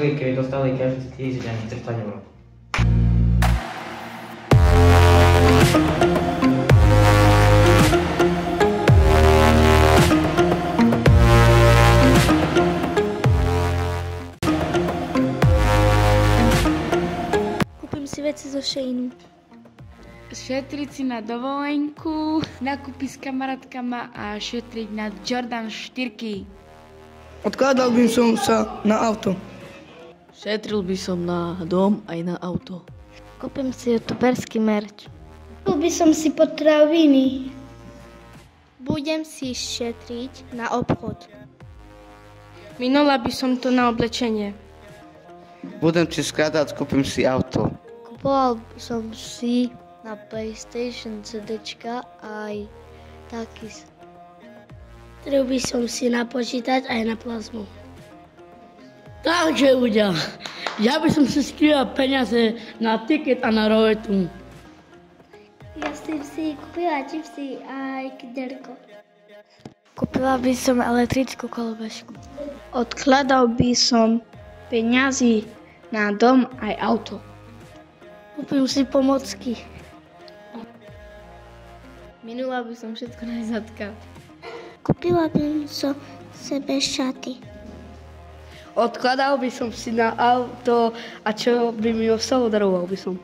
nežili, keby dostali každý týždeň 300 eur. Kúpim si veci zo Sheinu. Šetriť si na dovolenku, nakúpiť s kamarátkama a šetriť na Jordan 4. Odkladal by som sa na auto. Šetril by som na dom aj na auto. Kúpim si youtuberský merč. Kúpil by som si potraviny. Budem si šetriť na obchod. Minula by som to na oblečenie. Budem si skladať, kúpim si auto. Kupoval som si na PlayStation CDčka aj taký. Trel by som si na počítač aj na plazmu. Takže ľudia, ja by som si skryla peniaze na tiket a na roletu. Ja som si kúpila čipsy aj kderko. Kúpila by som elektrickú kolobežku. Odkladal by som peniazy na dom aj auto. Kúpim si pomocky. Minula by som všetko na zadka. Kúpila by som sebe šaty. Odkladal by som si na auto a čo by mi ostalo, daroval by som.